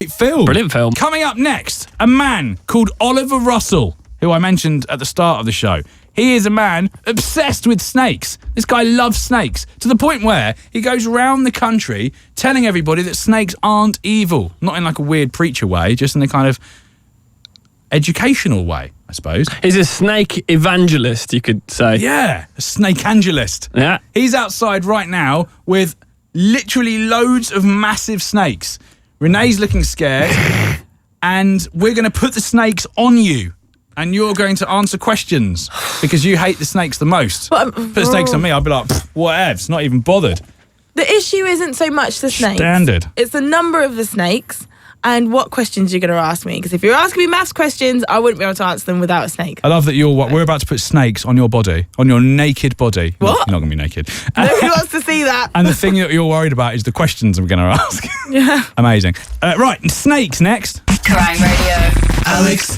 great film. Brilliant film. Coming up next, a man called Oliver Russell, who I mentioned at the start of the show. He is a man obsessed with snakes. This guy loves snakes to the point where he goes around the country telling everybody that snakes aren't evil. Not in like a weird preacher way, just in a kind of educational way, I suppose. He's a snake evangelist, you could say. Yeah, a snake angelist. Yeah. He's outside right now with literally loads of massive snakes. Renee's looking scared, and we're going to put the snakes on you. And you're going to answer questions because you hate the snakes the most. Put snakes on me, I'll be like, whatevs, not even bothered. The issue isn't so much the snakes. Standard. It's the number of the snakes and what questions you're going to ask me. Because if you're asking me maths questions, I wouldn't be able to answer them without a snake. I love that we're about to put snakes on your body, on your naked body. What? You're not going to be naked. Nobody wants to see that. And the thing that you're worried about is the questions I'm going to ask. Yeah. Amazing. Right, snakes next. Kerrang Radio. Alex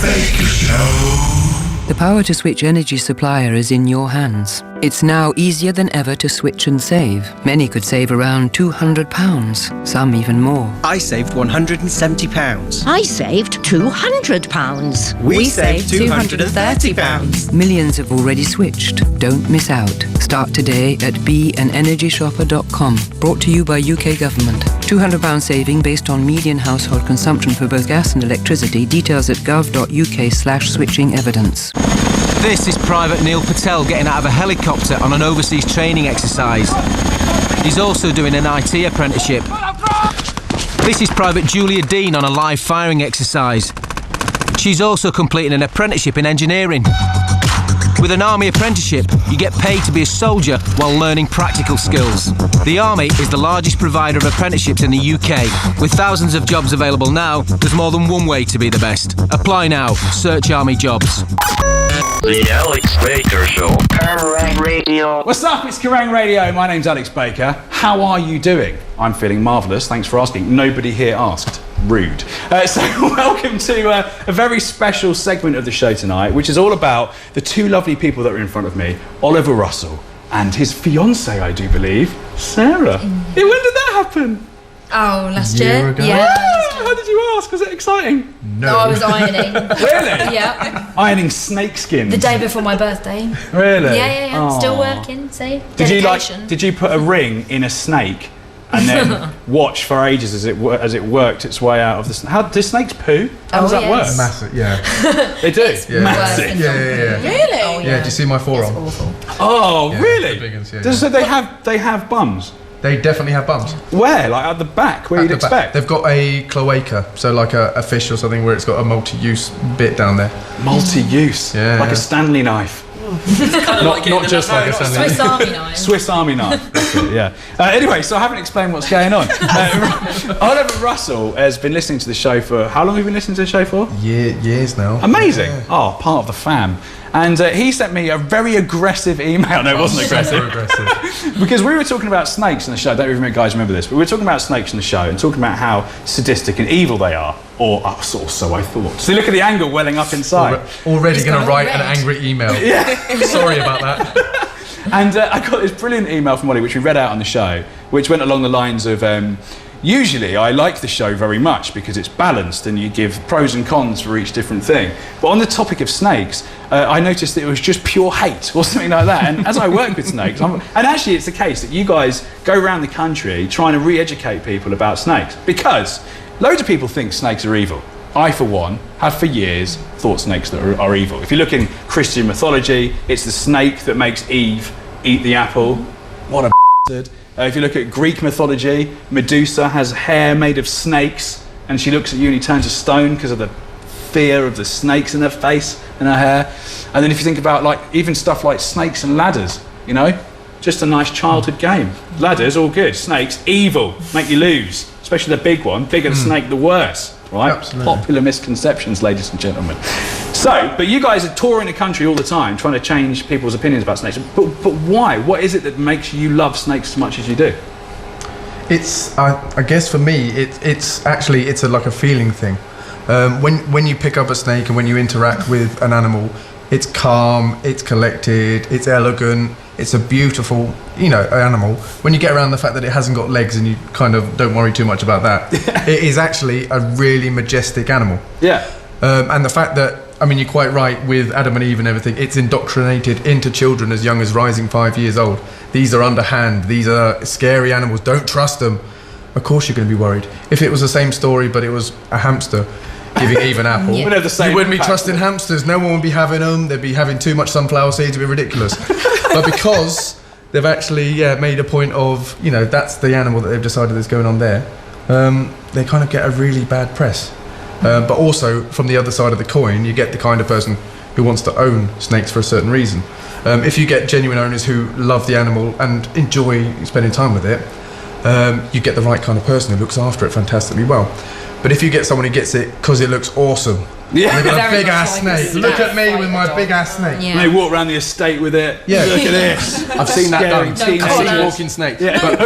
Baker Show. The power to switch energy supplier is in your hands. It's now easier than ever to switch and save. Many could save around £200, some even more. I saved £170. I saved £200. We saved £230. Millions have already switched. Don't miss out. Start today at beanenergyshopper.com. Brought to you by UK Government. £200 saving based on median household consumption for both gas and electricity. Details at gov.uk/switching evidence. This is Private Neil Patel getting out of a helicopter on an overseas training exercise. He's also doing an IT apprenticeship. This is Private Julia Dean on a live firing exercise. She's also completing an apprenticeship in engineering. With an army apprenticeship, you get paid to be a soldier while learning practical skills. The Army is the largest provider of apprenticeships in the UK. With thousands of jobs available now, there's more than one way to be the best. Apply now. Search Army jobs. The Alex Baker Show. Kerrang Radio. What's up? It's Kerrang Radio. My name's Alex Baker. How are you doing? I'm feeling marvellous. Thanks for asking. Nobody here asked. Rude. So welcome to a very special segment of the show tonight, which is all about the two lovely people that are in front of me, Oliver Russell and his fiancée, I do believe, Sarah. Hey, when did that happen? Oh, last year? ago? Yeah. How did you ask? Was it exciting? No, I was ironing. Really? Yeah. Ironing snake skins. The day before my birthday. Really? Yeah. Oh. Still working, see? Did you put a ring in a snake and then watch for ages as it worked its way out of the snake? How do snakes poo? How does that work? Massive, yeah. They do? Yeah. Massive. Yeah. Really? Oh, Yeah, do you see my forearm? It's awful. Oh, Yeah, really? the big ones, yeah. So they have bums? They definitely have bums. Where? Like at the back, where At you'd the back. expect? They've got a cloaca, so like a fish or something where it's got a multi-use bit down there. Multi-use? Yeah. Like a Stanley knife? not just like a Stanley Swiss Army knife. Swiss Army knife, that's it, yeah. Anyway, so I haven't explained what's going on. Oliver Russell has been listening to the show for... How long have you been listening to the show for? Years now. Amazing. Yeah. Oh, part of the fam. And he sent me a very aggressive email. No, it wasn't aggressive. Super aggressive. Because we were talking about snakes in the show. I don't even know if you guys remember this, but we were talking about snakes in the show and talking about how sadistic and evil they are. Or so I thought. So look at the anger welling up inside. Already going to write red. an angry email. Yeah. Sorry about that. And I got this brilliant email from Ollie, which we read out on the show, which went along the lines of, usually I like the show very much because it's balanced and you give pros and cons for each different thing. But on the topic of snakes, I noticed that it was just pure hate or something like that. And as I work with snakes, and actually it's the case that you guys go around the country trying to re-educate people about snakes because loads of people think snakes are evil. I, for one, have for years thought snakes that are evil. If you look in Christian mythology, it's the snake that makes Eve eat the apple. What a bastard. If you look at Greek mythology, Medusa has hair made of snakes and she looks at you and you turn to stone because of the fear of the snakes in her face and her hair. And then if you think about like even stuff like snakes and ladders, you know, just a nice childhood game. Ladders, all good. Snakes, evil, make you lose. Especially the big one. Bigger the snake, the worse. Right? Absolutely. Popular misconceptions, ladies and gentlemen. So, but you guys are touring the country all the time trying to change people's opinions about snakes. But why? What is it that makes you love snakes as much as you do? It's, I guess for me, it's like a feeling thing. When you pick up a snake and when you interact with an animal, it's calm, it's collected, it's elegant, It's a beautiful, animal. When you get around the fact that it hasn't got legs and you kind of don't worry too much about that, it is actually a really majestic animal. Yeah. And the fact that, you're quite right with Adam and Eve and everything, it's indoctrinated into children as young as rising 5 years old. These are underhand, these are scary animals, don't trust them. Of course you're going to be worried. If it was the same story but it was a hamster giving Eve an apple, We'd have the same you wouldn't be impact. trusting hamsters, no one would be having them, they'd be having too much sunflower seeds, it'd be ridiculous. But because they've actually made a point of, that's the animal that they've decided is going on there, they kind of get a really bad press. But also, from the other side of the coin, you get the kind of person who wants to own snakes for a certain reason. If you get genuine owners who love the animal and enjoy spending time with it, you get the right kind of person who looks after it fantastically well. But if you get someone who gets it because it looks awesome, they've got a big ass snake. Look at me with my big ass snake. And they walk around the estate with it. Yeah. Look at this. I've seen that done. Scary I've seen teenagers. walking snakes. Yeah. But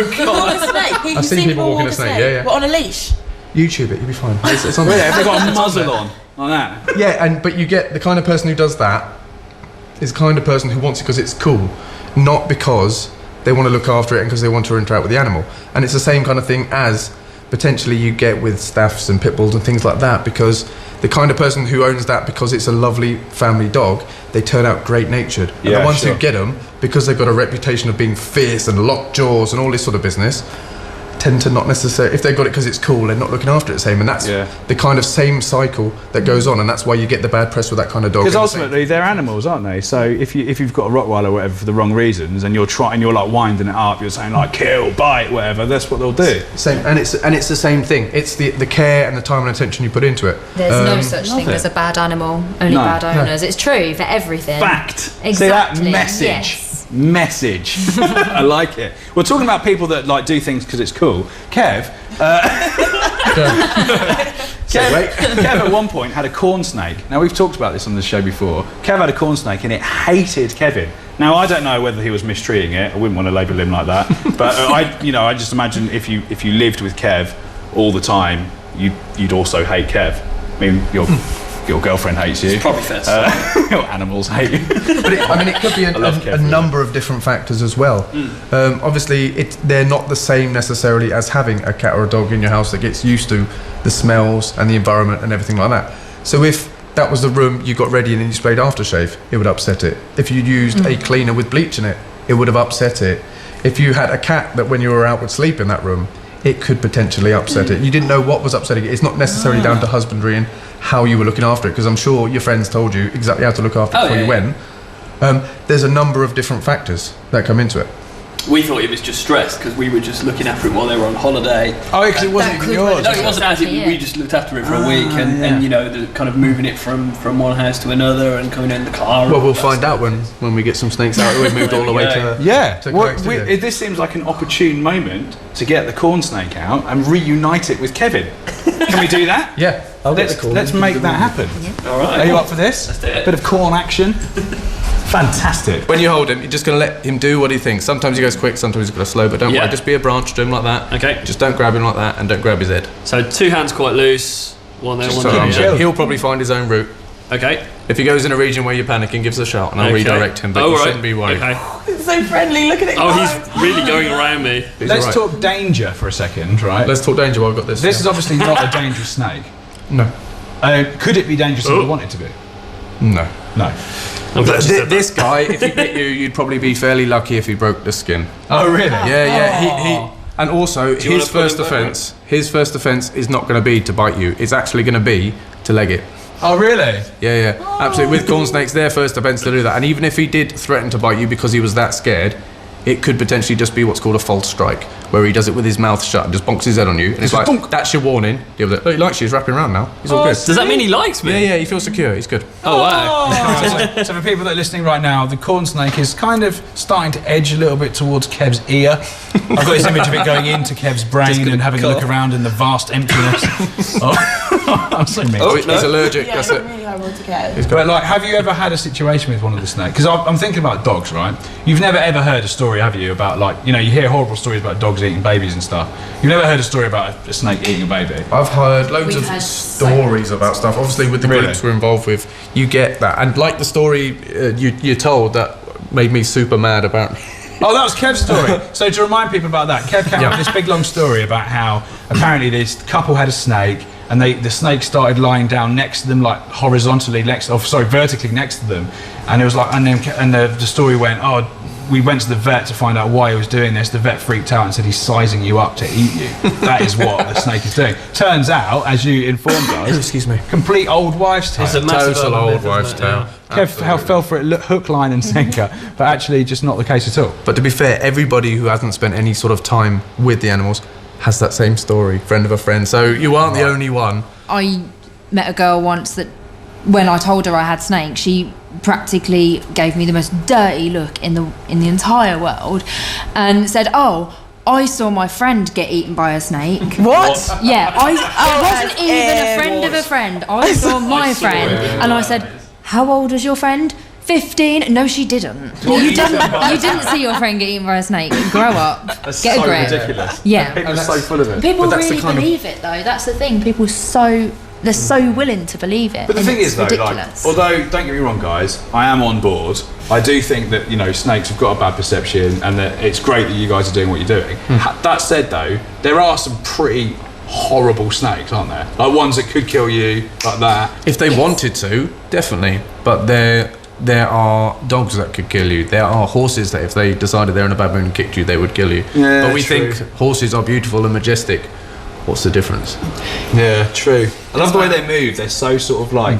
I've seen people walking a snake. Yeah. What, on a leash? YouTube it, you'll be fine. It's on Yeah, there. if they've got a muzzle on, like that. Yeah, but you get the kind of person who does that is the kind of person who wants it because it's cool, not because they want to look after it and because they want to interact with the animal. And it's the same kind of thing as potentially you get with staffs and pit bulls and things like that, because the kind of person who owns that because it's a lovely family dog, they turn out great natured. And Yeah, the ones sure. who get them because they've got a reputation of being fierce and locked jaws and all this sort of business, tend to not necessarily, if they've got it because it's cool, they're not looking after it the same, and that's the kind of same cycle that goes on, and that's why you get the bad press with that kind of dog. Because ultimately they're animals, aren't they? So if you've got a Rottweiler or whatever for the wrong reasons, and you're like winding it up, you're saying like kill, bite, whatever, that's what they'll do. Same, and it's the same thing. It's the care and the time and attention you put into it. There's no such thing as a bad animal, only bad owners. It's true for everything. Fact. Exactly. See that message. Yes. Message. I like it. We're talking about people that like do things because it's cool. Kev at one point had a corn snake. Now we've talked about this on the show before. Kev had a corn snake and it hated Kevin. Now I don't know whether he was mistreating it. I wouldn't want to label him like that. But I just imagine if you lived with Kev all the time, you'd also hate Kev. I mean, your girlfriend hates you. It's probably fair to say. Your animals hate you. But it could be a number of different factors as well. Obviously, they're not the same necessarily as having a cat or a dog in your house that gets used to the smells and the environment and everything like that. So if that was the room you got ready and then you sprayed aftershave, it would upset it. If you used a cleaner with bleach in it, it would have upset it. If you had a cat that when you were out would sleep in that room, it could potentially upset it. You didn't know what was upsetting it. It's not necessarily down to husbandry and how you were looking after it, because I'm sure your friends told you exactly how to look after it before you went. There's a number of different factors that come into it. We thought it was just stress because we were just looking after it while they were on holiday. Oh, because it wasn't even yours. No, it wasn't ours. We just looked after it for a week, and the kind of moving it from one house to another and coming in the car. Well, we'll find out when we get some snakes out. We've moved all the way to this seems like an opportune moment to get the corn snake out and reunite it with Kevin. Can we do that? Yeah, let's make that happen. Yeah. All right. Are you up for this? Let's do it. Bit of corn action. Fantastic. When you hold him, you're just going to let him do what he thinks. Sometimes he goes quick, sometimes he's going to slow, but don't worry, just be a branch, do him like that. Okay. Just don't grab him like that and don't grab his head. So 2 hands quite loose, one there, one there. He'll probably find his own route. Okay. If he goes in a region where you're panicking, give us a shout and I'll redirect him, but you shouldn't be worried. Okay. It's so friendly, look at it. Oh, he's really going around me. Let's talk danger for a second, right? Let's talk danger while I've got this. This is obviously not a dangerous snake. No. Could it be dangerous if you want it to be? No. No. This guy, if he bit you, you'd probably be fairly lucky if he broke the skin. Oh, really? Yeah. He and also his first offence is not going to be to bite you. It's actually going to be to leg it. Oh, really? Yeah. Absolutely. With corn snakes, their first offence to do that. And even if he did threaten to bite you because he was that scared, it could potentially just be what's called a false strike, where he does it with his mouth shut and just bonks his head on you. And it's like, that's your warning. Deal with it. Oh, he likes you. He's wrapping around now. He's all good. Does that mean he likes me? Yeah. He feels secure. He's good. Oh, wow. So for people that are listening right now, the corn snake is kind of starting to edge a little bit towards Kev's ear. I've got this image of it going into Kev's brain and having a look around in the vast emptiness. I'm so mean. Oh, he's allergic. Yeah, That's it's it. really horrible to get. But like, have you ever had a situation with one of the snakes? Because I'm thinking about dogs, right? You've never ever heard a story, have you, about like, you hear horrible stories about dogs eating babies and stuff. You've never heard a story about a snake eating a baby? I've heard loads of stories about stuff. Obviously, with the groups we're involved with, you get that. And like the story you're told that made me super mad about. Oh, that was Kev's story. So to remind people about that, Kev came up with this big long story about how apparently this couple had a snake, and the snake started lying down next to them, like vertically next to them, and it was like, and the story went, oh, we went to the vet to find out why he was doing this. The vet freaked out and said he's sizing you up to eat you. That is what the snake is doing. Turns out, as you informed us, excuse me, complete old wives' tale. It's a total old wives' tale. Kev fell for it hook, line and sinker, but actually just not the case at all. But to be fair, everybody who hasn't spent any sort of time with the animals has that same story, friend of a friend. So you aren't the only one. I met a girl once that, when I told her I had snakes, she practically gave me the most dirty look in the entire world, and said, "Oh, I saw my friend get eaten by a snake." What? Yeah, I wasn't even a friend of a friend. I saw my friend, and I said, "How old was your friend?" 15. No, she didn't. You didn't see your friend get eaten by a snake. Grow up. That's Get so a grip. ridiculous. Yeah. People are so full of it. People But that's the really kind of- believe it though. That's the thing. People they're so willing to believe it. But the and thing it's is, though, ridiculous. although don't get me wrong, guys, I am on board. I do think that snakes have got a bad perception, and that it's great that you guys are doing what you're doing. That said, though, there are some pretty horrible snakes, aren't there? Like ones that could kill you, like that. If they wanted to, definitely. But there are dogs that could kill you. There are horses that if they decided they're in a bad mood and kicked you, they would kill you. Yeah, but we true. think horses are beautiful and majestic. What's the difference? Yeah, true. I love the way they move. They're so sort of like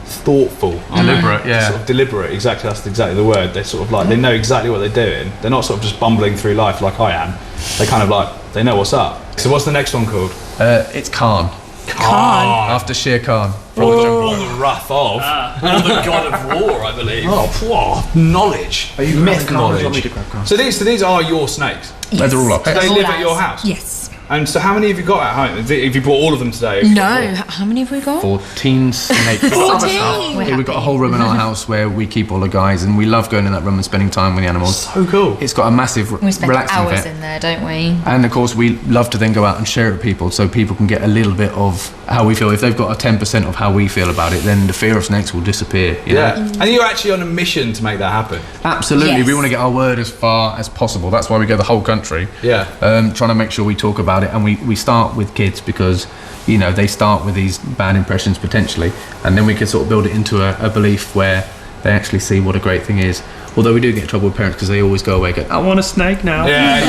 thoughtful, Deliberate, yeah. Sort of deliberate. Exactly, that's exactly the word. They're sort of like they know exactly what they're doing. They're not sort of just bumbling through life like I am. They kind of like they know what's up. So what's the next one called? It's Khan. Khan. After Shere Khan. From the wrath of. Or the god of war, I believe. Oh, knowledge. Are you myth knowledge? knowledge? So these are your snakes. They're all up. Do they All live at ours. your house? Yes. And so how many have you got at home? Have you brought all of them today? No. How many have we got? 14 snakes. 14. Yeah, we've got a whole room in our house where we keep all the guys, and we love going in that room and spending time with the animals. So cool. It's got a massive We spend relaxing hours bit. in there, don't we? And of course, we love to then go out and share it with people, so people can get a little bit of how we feel. If they've got a 10% of how we feel about it, then the fear of snakes will disappear. You know? And you're actually on a mission to make that happen. Absolutely. Yes. We want to get our word as far as possible. That's why we go the whole country. Yeah. Trying to make sure we talk about it, and we start with kids because they start with these bad impressions potentially, and then we can sort of build it into a belief where they actually see what a great thing is. Although we do get in trouble with parents because they always go away and go, I want a snake now. Yeah,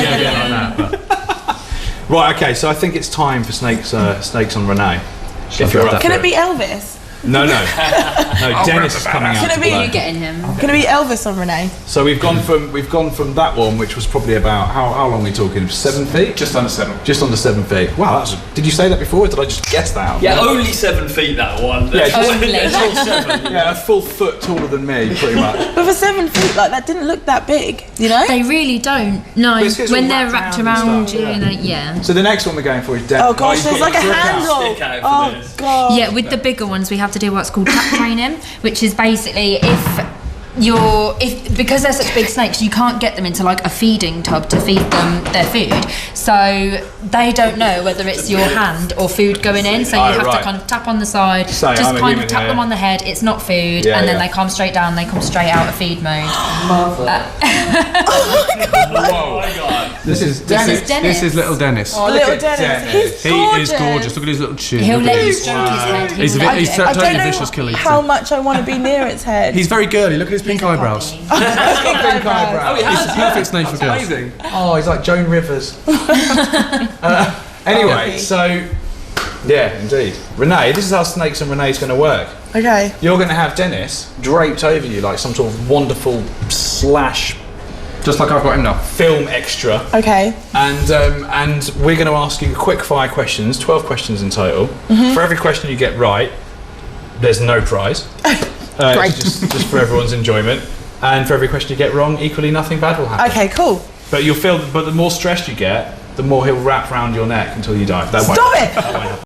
like that. But. Right, okay, so I think it's time for snakes on Renee. If you're up Can for it be Elvis? No. No, Dennis is coming out. Can it to be- play. You getting him? Can it be Elvis on Renee? So we've gone from that one, which was probably about how long are we talking? 7 feet? Just under 7. Just under 7 feet. Wow, did you say that before? Or did I just guess that? Yeah, only 7 feet, that one. Yeah, It's all 7. Yeah, a full foot taller than me, pretty much. But for 7 feet, that didn't look that big, They really don't. No, But it's 'cause when it's all they're wrapped wrapped around and around stuff, you, yeah. yeah. So the next one we're going for is death. Oh gosh, there's like a handle. Stick out for Oh this. god. Yeah, with the bigger ones, we have to do what's called trap training, which is basically because they're such big snakes, you can't get them into like a feeding tub to feed them their food. So they don't know whether it's your hand or food going in. So you have to kind of tap on the side, just kind of tap them on the head. It's not food, and then they come straight down. They come straight out of feed mode. Oh my god. This is Dennis. This is little Dennis. Oh, little Dennis. He's He gorgeous. is gorgeous. Look at his little chin. He'll Look at let you his- stroke his head. He's I totally don't know vicious killer. how much I want to be near its head. He's very girly. Look at his pink eyebrows. Pink eyebrows. He's the perfect snake for girls. Amazing. Oh, he's like Joan Rivers. Anyway, so yeah, indeed. Renee, this is how Snakes and Renee's going to work. Okay. You're going to have Dennis draped over you like some sort of wonderful slash Just like I've got him now. film extra. Okay. And we're going to ask you quick fire questions, 12 questions in total. For every question you get right, there's no prize. Great. Just for everyone's enjoyment. And for every question you get wrong, equally nothing bad will happen. Okay, cool. But the more stressed you get, the more he'll wrap around your neck until you die. That Stop won't it! happen.